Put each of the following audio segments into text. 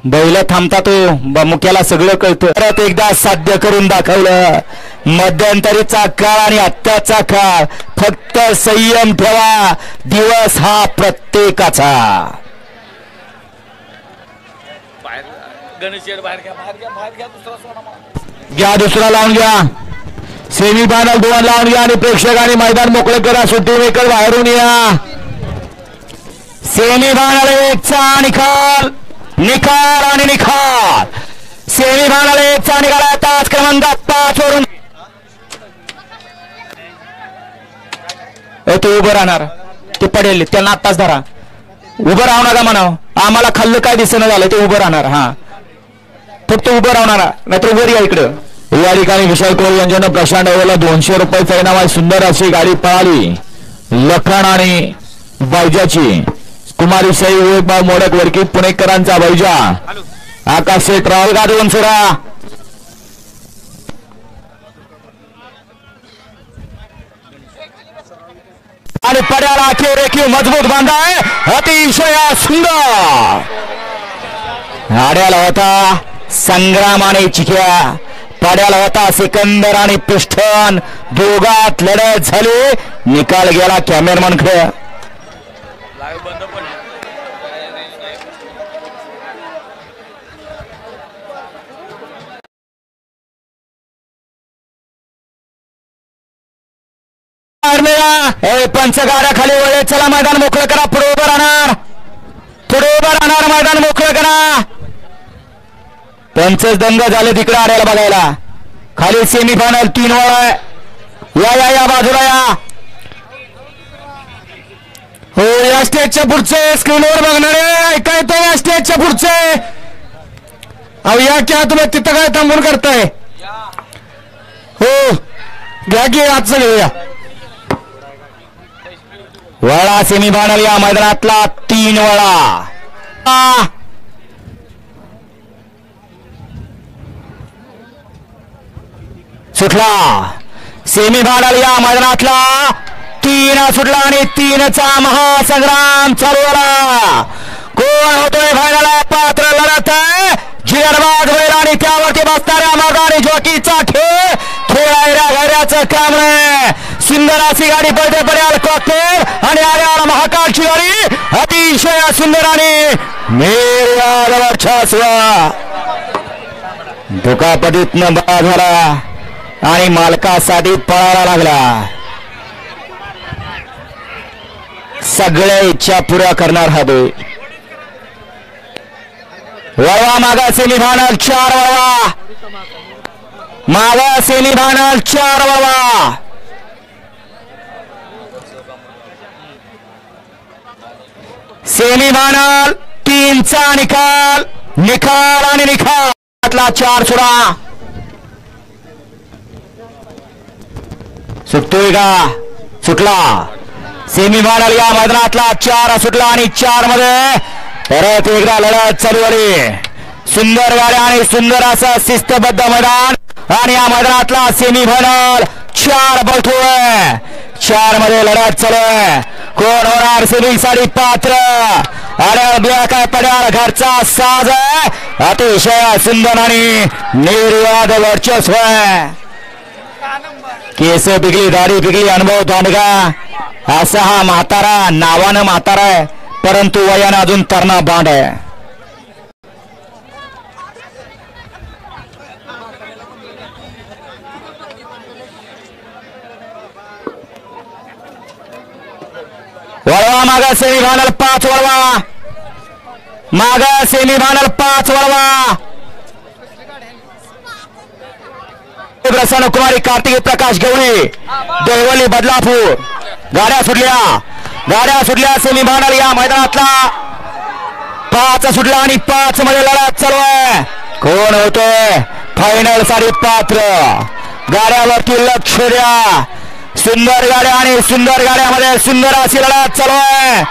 बैल थांबता तो मुख्याला सगळं कळतं. परत एकदा साध्य करून दाखवलं. मध्यंतरीचा काळ आणि आत्ताचा काळ, फक्त संयम ठेवा. दिवस हा प्रत्येकाचा. घ्या दुसरा लावून घ्या. सेमी फायनल 2 लावून घ्या आणि प्रेक्षकांनी मैदान मोकळे करा. सुट्टी मेकर बाहेरून या. सेमी फायनल 1चा निकाल, निकाल आणि निकाल. सेमी फायनल 1चा निकाल. तास क्रमांक 5 वरून ते उभं राहणार. ते पडेल त्यांना आत्ताच धरा. उभं राहू नका म्हणावं. आम्हाला खाल्लं काय दिसणं झालं. ते उभं राहणार. हा फक्त उभं राहणार, नाहीतर वर या इकडं. या ठिकाणी विशाल कोल यांच्यानं प्रशांत ड्रायव्हरला 200 रुपयाचा इनाम आहे. सुंदर अशी गाडी पळाली. लखन आणि बैजाची. कुमारी साई विवेकबाब मोडक वरकी पुणेकरांचा बैजा. आकाश शेठ राहुल गाडून सोडा. आणि पड्याला अखेर रेखीव मजबूत बांधा आहे. अतिशय सुंदर. आड्याला होता संग्राम आणि चिक्या. पाड्याला होता सिकंदर आणि पिष्ठन. दोघात लढत झाली. निकाल गेला कॅमेरामन कडे. पंच गाड्या खाली वळे. चला मैदान मोकळं करा. पुढे उभं राहणार, पुढे उभं राहणार. मैदान मोकळं करा. पंचच दंग झाले तिकडे आड्याला बघायला. खाली सेमी फायनल 3 वळ. या या या बाजूला या. हो या स्टेजच्या पुढचे स्क्रीनवर बघणारे ऐकाय तो. या स्टेजच्या पुढचे अहो या क्या तुम्ही तिथं काय थांबून करताय. हो घ्या की आजचं घेऊया. वळा सेमी फायनल या मैदानातला 3 वळा. सुटला सेमी फायनल या मैदानातला 3 सुटला आणि 3चा महासंग्राम चालू झाला. कोण होतोय फायनल पात्र लढत आहे. जिरबाज बैल आणि त्यावरती बसणाऱ्या मैदानी जॉकीचा खेळ. खेळायला घड्याचं काम नाही. सुंदर अशी गाडी पडते. पड्याल कॉकटेल आणि आल्याला महाकाळची गाडी. अतिशय सुंदर आणि वर्चस्व. दुखापतीतनं बळा झाला आणि मालकासाठी पळायला लागला. सगळ्या इच्छा पुऱ्या करणार हा बैल. वळवा मागा सेमी फायनल 4 वळवा. मागा सेमी फायनल 4 वळवा. सेमी फायनल 3चा निकाल, निकाल आणि निकाल. 4 सुडा. सुटतोय का. सुटला. सेमी फायनल या मैदानातला 4 सुटला आणि 4 मध्ये परत एकदा लढत चालू झाली. सुंदर गाड्या आणि सुंदर असं शिस्तबद्ध मैदान. आणि या मैदानातला सेमी फायनल 4 बळतोय. 4 मध्ये लढत चालू आहे. कोण होणार सेमी साठी पात्र. अरे काय पड्याल घरचा साज आहे. अतिशय सुंदर आणि निर्वाद वर्चस्व आहे. केस पिकली, दाढी पिकली, अनुभव दांडगा असा हा म्हातारा. नावानं म्हातारा आहे परंतु वयानं अजून तरणा बांड आहे. वळवा मागा सेमी फायनल 5 वळवा. मागा सेमी फायनल 5 वळवा. प्रसन्न कुमारी कार्तिक प्रकाश गवळी देवली बदलापूर. गाड्या सुटल्या, गाड्या सुटल्या. सेमी फायनल या मैदानातला 5 सुटला आणि 5 मध्ये लढत चालू आहे. कोण होतोय फायनल साठी पात्र. गाड्यावरती लक्ष द्या. सुंदर गाड्या आणि सुंदर गाड्यामध्ये सुंदर अशी लढत चालू आहे.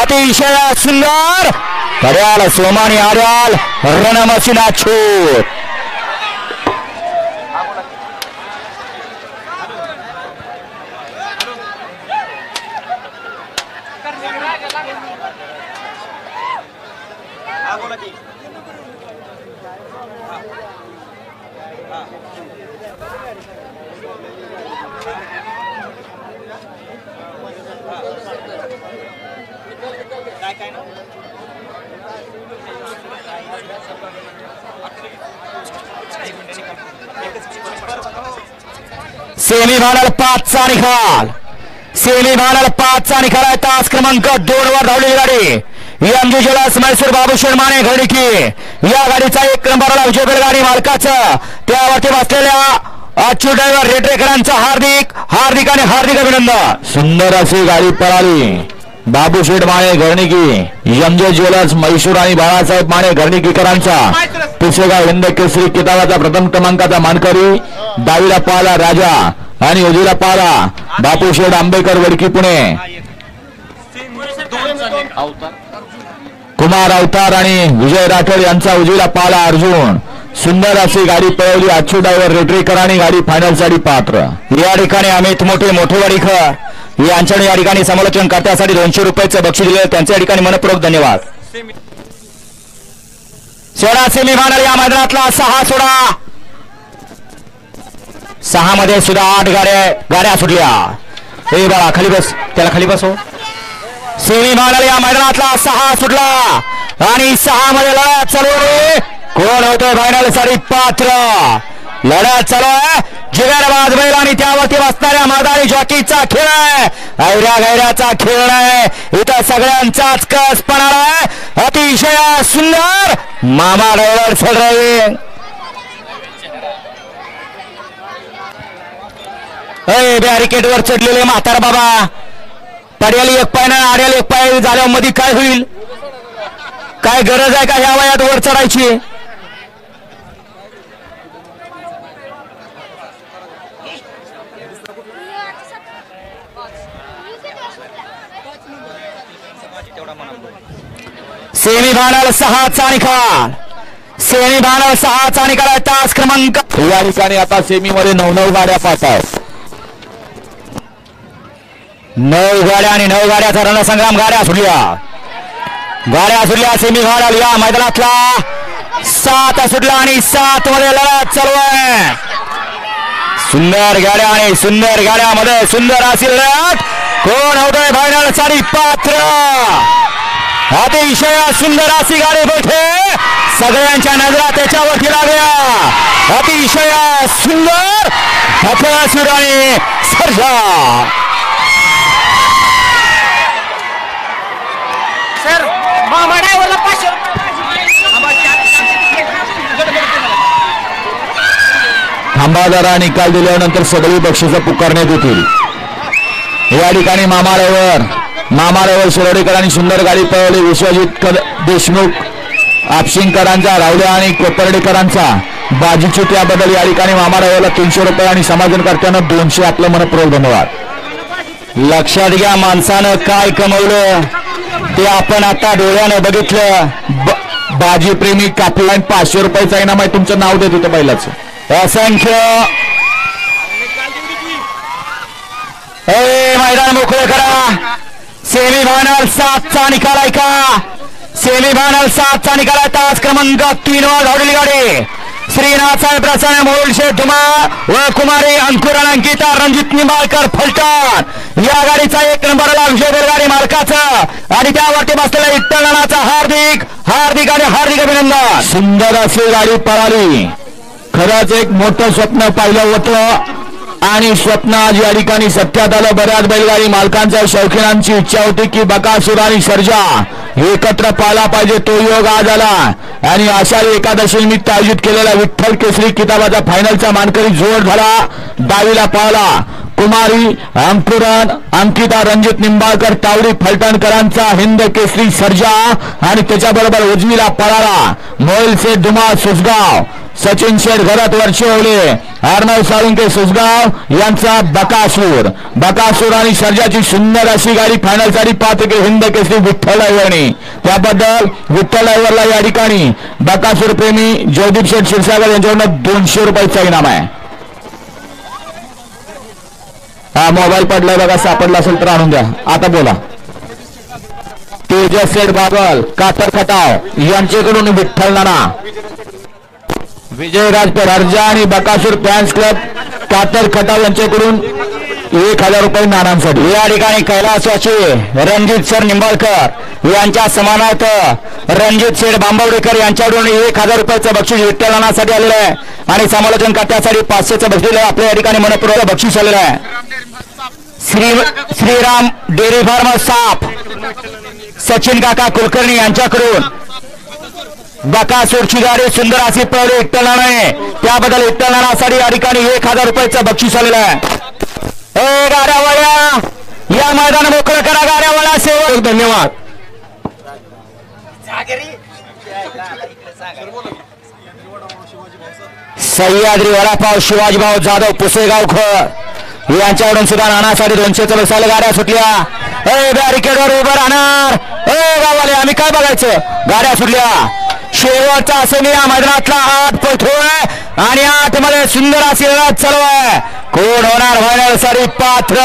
अतिशय सुंदर. पड्याल सोमानी आड्याल रणमसिना छूट. सेमीफायनल 5चा निकाल. सेमीफायनल 5चा निकाल आहे. तास क्रमांक 2 वर धावलेली गाडी एमजी ज्वेलर्स मैसूर बाबूशेठ माने घडकी. या गाडीचा 1 नंबरला विजय बैलगाडी मालकाचं त्यावरती बसलेल्या अच्युत ड्रायव्हर रेटरेकरांचं हार्दिक अभिनंदन. सुंदर अशी गाडी पळाली. बाबूशेठ माने घरणीकी एमजे ज्वेलर्स मैसूर आणि बाळासाहेब माने घरणीकीकरांचा पुसेगाव हिंद केसरी किताबाचा प्रथम क्रमांकाचा मानकरी. डावीला पाला राजा आणि उजवीला पाला बापूशेठ आंबेकर वडकी पुणे. कुमार अवतार आणि विजय राठोड यांचा उजवीला पाला अर्जुन. सुंदर अशी गाडी पळवली. अच्युत ड्रायव्हर रेटरेकरांनी गाडी फायनल साठी पात्र. या ठिकाणी अमित मोठेवाडीकर यांच्या या ठिकाणी समालोचन करण्यासाठी 200 रुपयाचं बक्षीस दिले. त्यांच्या या ठिकाणी मनपूर्वक धन्यवाद. सोळा सेमीफायनल या मैदानातला 6 सोडा 6 मध्ये सुद्धा 8 गाड्या सुटल्या. हे बाळा खाली बस, त्याला खाली बसव. सेमीफायनल या मैदानातला 6 सुटला आणि 6 मध्ये लढत चालू आहे. कोण होतोय फायनल साठी पात्र. लढत चालू आहे. जिगरबाज बैल आणि त्यावरती बसणाऱ्या मैदानी जॉकीचा खेळ आहे. ऐऱ्या गैऱ्याचा खेळ आहे. इथं सगळ्यांचाच कस पडणार आहे. अतिशय सुंदर मामा ड्रायव्हर सडराई. बॅरिकेड वर चढलेले म्हातार बाबा. पड्याली 1 पाय ना आड्याला 1 पाय झाल्यावर मध्ये काय होईल? काय गरज आहे का ह्या वयात वर चढायची? सेमीफायनल 6चा निकाल. सेमीफायनल 6चा निकाल आहे. तास क्रमांक या ठिकाणी आता सेमी मध्ये 9 गाड्या पास आहेत. 9 गाड्या आणि 9 गाड्याचा रणसंग्राम. गाड्या सुटल्या. सेमीफायनल या मैदानातला 7 सुटला आणि 7 मध्ये लढत चालू आहे. सुंदर गाड्या आणि सुंदर गाड्यामध्ये सुंदर अशी लढत. कोण होतोय फायनल साठी पात्र. अतिशय सुंदर अशी गाडी बैठे. सगळ्यांच्या नजरा त्याच्यावरती लागल्या. अतिशय सुंदर हफासूर आणि सर्जा. थांबादारा निकाल दिल्यानंतर सगळी बक्षिसं पुकारण्यात येतील. या ठिकाणी मामारावर शिरोडेकरांनी सुंदर गाडी पळवली. विश्वजित देशमुख आपशिंगकरांचा रावल्या आणि कोपर्डेकरांचा बाजीची त्याबद्दल या ठिकाणी मामारावरला 300 रुपये आणि समाजनकर्त्यांना 200. आपलं मनपूर्वक धन्यवाद. लक्षात घ्या, माणसानं काय कमवलं ते आपण आता डोळ्यानं बघितलं. बाजी प्रेमी कापलाईन 500 रुपयाचा इनाम आहे. तुमचं नाव देत होतं बैलाचं. असंख्य मैदान मोकळं करा. सेमीफायनल 7चा निकाल आहे का? सेमीफायनल 7चा निकाल आहे. तास क्रमांक 3 वर धावलेली गाडी श्रीनाथसाहेब प्रसन्न मोहोळशे धुमाळ व कुमारी अंकुरण अंकिता रणजित निंबाळकर फलटण. या गाडीचा 1 नंबरला विजय बैलगाडी मालकाचं आणि त्यावरती बसलेल्या विठ्ठलनाचा हार्दिक अभिनंदन. सुंदर अशी गाडी पळाली. खरंच एक मोठं स्वप्न पाहिलं होतं आणि स्वप्न आज या ठिकाणी सत्यात आलं. बऱ्याच बैलगाडी मालकांच्या शौकीनांची इच्छा होती की बकासूर आणि सर्जा एकत्र पाहायला पाहिजे. तो योग आज आला आणि आषाढी एकादशी निमित्त आयोजित केलेला विठ्ठल केसरी किताबाचा फायनलचा मानकरी जोड झाला. डावीला पाहला कुमारी अंकुरण अंकिता रणजित निंबाळकर तावडी फलटणकरांचा हिंद केसरी सर्जा आणि त्याच्याबरोबर उजवीला पळाला मोहिल शेठ धुमाळ सुसगाव, सचिन शेठ घरात वर्षवले, अर्णव साळुंके सुसगाव यांचा बकासूर आणि सर्जाची सुंदर अशी गाडी फायनल साठी पात्र हिंद केसरी विठ्ठल ड्रायव्हरनी. त्याबद्दल विठ्ठल ड्रायव्हरला या ठिकाणी बकासूर प्रेमी जयदीप शेठ क्षीरसागर यांच्याकडून 200 रुपयाचा इनाम आहे. हा मोबाईल पडलाय बघा, सापडला असेल तर आणून द्या. आता बोला. तेजस शेठ बागल कातर खटाव यांच्याकडून विठ्ठल नाना, विजयराज परजा आणि बकासूर फॅन्स क्लब कातर खटाव यांच्याकडून 1000 रुपये नानांसाठी. या ठिकाणी कैलासवाचे रणजित सर निंबाळकर यांच्या समानार्थ रणजित शेठ बांबवडेकर यांच्याकडून 1000 रुपयाचं बक्षीस विठ्ठल नानासाठी आलेलं आहे आणि समालोचन करण्यासाठी 500चं बक्षीस आपल्या या ठिकाणी मनपूर्वक बक्षीस आलेलं आहे. श्रीराम डेअरी फार्म साप सचिन काका कुलकर्णी यांच्याकडून बकासूरची गाडी सुंदर अशी पळली विठ्ठल नानाने, त्याबद्दल विठ्ठल नानासाठी या ठिकाणी 1000 रुपयाचं बक्षीस आलेलं आहे. गाड्या वळ्या या मैदान मोकळं करा, गाड्या वळ्या सेवक. धन्यवाद. सह्याद्री वडापाव शिवाजीभाऊ जाधव पुसेगावकर यांच्याकडून सुद्धा नानासाठी 200चं बसायला गाड्या सुटल्या. बॅरिकेडवर उभं राहणार गावाले, आम्ही काय बघायचं, गाड्या सुटल्या. शेवटचा सेमी या मैदानातला 8 पळतोय आणि 8 मध्ये सुंदर अशी लढत चालू आहे. कोण होणार फायनल साठी पात्र,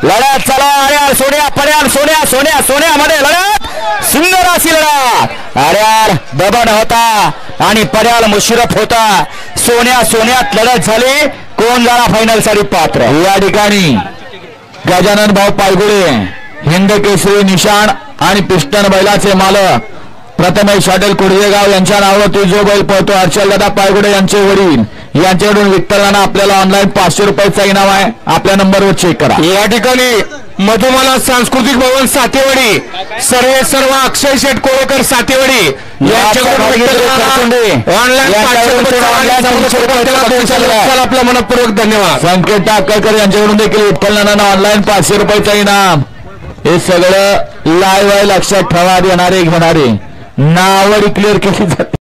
लढत चालू आहे. सोन्या पर्याल सोन्या सोन्या सोन्यामध्ये लढत, सुंदर अशी लढत. अरे दबन होता आणि पर्याल मुशरफ होता, सोन्या सोन्यात लढत झाली. कोण झाला फायनल साठी पात्र. या ठिकाणी गजानन भाऊ पायगुडे हिंद केसरी निशाण आणि पिस्टन बैलाचे मालक प्रथमेश हॉटेल कुडजेगाव यांच्या नावावरती जो बैल पळतो हर्षलदादा पायगुडे यांचे वडील यांच्याकडून विठ्ठल नाना आपल्याला ऑनलाईन 500 रुपयाचा इनाम आहे. आपल्या नंबरवर चेक करा. या ठिकाणी मधुमाला सांस्कृतिक भवन सातेवाडी सर्व अक्षय शेठ कोळकर सातेवाडी आपला मनपूर्वक धन्यवाद. संकेत टाकळकर यांच्याकडून देखील विठ्ठल नाना ऑनलाईन 500 रुपयाचा इनाम. हे सगळं लाईव्ह आहे, लक्षात ठेवा. येणारे घेणारे नाव डिक्लेअर केली जाते.